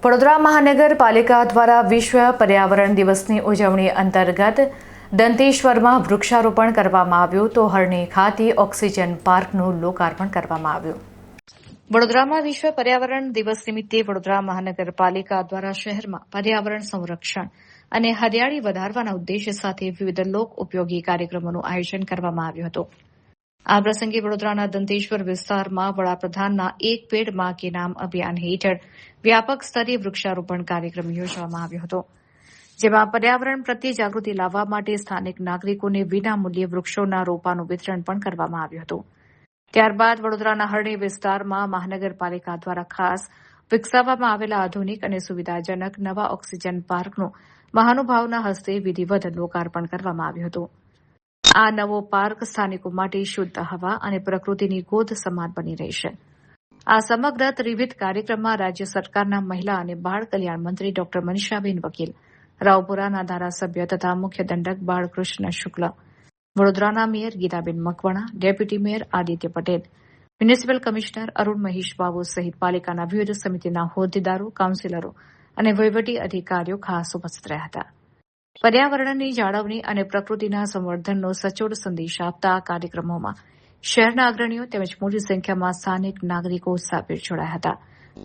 વડોદરા મહાનગરપાલિકા દ્વારા વિશ્વ પર્યાવરણ દિવસની ઉજવણી અંતર્ગત દંતેશ્વરમાં વૃક્ષારોપણ કરવામાં આવ્યું તો હરણી ખાતે ઓક્સિજન પાર્કનું લોકાર્પણ કરવામાં આવ્યું। વડોદરામાં વિશ્વ પર્યાવરણ દિવસ નિમિત્તે વડોદરા મહાનગરપાલિકા દ્વારા શહેરમાં પર્યાવરણ સંરક્ષણ અને હરિયાળી વધારવાના ઉદ્દેશ્ય સાથે વિવિધ લોક ઉપયોગી કાર્યક્રમોનું આયોજન કરવામાં આવ્યું હતું। આ પ્રસંગે વડોદરાના દંતેશ્વર વિસ્તારમાં વડાપ્રધાનના એક પેડ માં કે નામ અભિયાન હેઠળ વ્યાપક સ્તરે વૃક્ષારોપણ કાર્યક્રમ યોજવામાં આવ્યો હતો, જેમાં પર્યાવરણ પ્રત્યે જાગૃતિ લાવવા માટે સ્થાનિક નાગરિકોને વિનામૂલ્યે વૃક્ષોના રોપાનું વિતરણ પણ કરવામાં આવ્યું હતું। ત્યારબાદ વડોદરાના હરણી વિસ્તારમાં મહાનગરપાલિકા દ્વારા ખાસ વિકસાવવામાં આવેલા આધુનિક અને સુવિધાજનક નવા ઓક્સિજન પાર્કનું મહાનુભાવના હસ્તે વિધિવત લોકાર્પણ કરવામાં આવ્યું હતું। આ નવો પાર્ક સ્થાનિકો માટે શુદ્ધ હવા અને પ્રકૃતિની ગોદ સમાન બની રહેશે। આ સમગ્ર ત્રિવિધ કાર્યક્રમમાં રાજ્ય સરકારના મહિલા અને બાળ કલ્યાણ મંત્રી ડોક્ટર મનીષાબેન વકીલ, રાવપુરાના ધારાસભ્ય તથા મુખ્ય દંડક બાળકૃષ્ણ શુક્લ, વડોદરાના mayor Gitaben Makwana, deputy mayor Aditya Patel, municipal commissioner Arun Mahesh Babu સહિત પાલિકાના વિવિધ સમિતિના હોદ્દેદારો, કાઉન્સિલરો અને વહીવટી અધિકારીઓ ખાસ ઉપસ્થિત રહ્યા હતા। પર્યાવરણની જાળવણી અને પ્રકૃતિના સંવર્ધનનો સચોટ સંદેશ આપતા આ કાર્યક્રમોમાં શહેરના અગ્રણીઓ તેમજ મોટી સંખ્યામાં સ્થાનિક નાગરિકો ઉત્સાહભેર જોડાયા હતા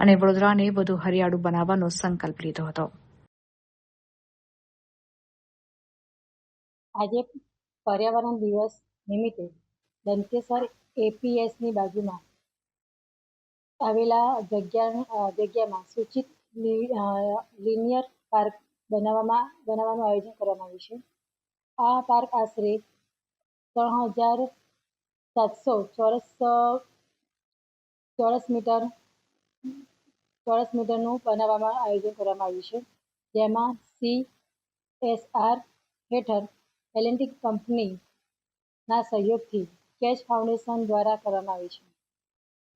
અને વડોદરાને વધુ હરિયાળું બનાવવાનો સંકલ્પ લીધો હતો। આજે પર્યાવરણ દિવસ નિમિત્તે દંતેશ્વર એપીએસની બાજુમાં આવેલા જગ્યામાં સૂચિત લિનિયર પાર્ક બનાવવાનું આયોજન કરવામાં આવ્યું છે। આ પાર્ક આશરે 3700 ચોરસ મીટરનું બનાવવામાં આયોજન કરવામાં આવ્યું છે, જેમાં CSR હેઠળ એલ&ટી કંપનીના સહયોગથી કેચ ફાઉન્ડેશન દ્વારા કરવામાં આવી છે।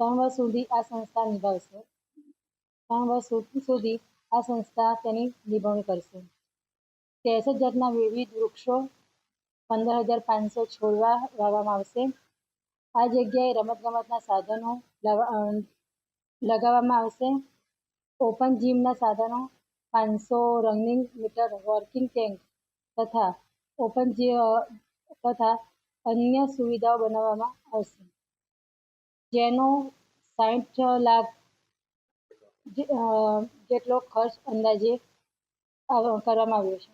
3 વર્ષ સુધી આ સંસ્થા નિભાવશે। 3 વર્ષ સુધી આ સંસ્થા તેની નિભાવણી કરશે। 63 જાતના વિવિધ વૃક્ષો, 15,500 છોડવા વાવવામાં આવશે। આ જગ્યાએ રમતગમતના સાધનો લગાવવામાં આવશે। ઓપન જીમના સાધનો, 500 રનિંગ મીટર વોકિંગ ટેન્ક તથા અન્ય સુવિધાઓ બનાવવામાં આવશે, જેનો 60 લાખ જેટલો ખર્ચ અંદાજે કરવામાં આવ્યો છે।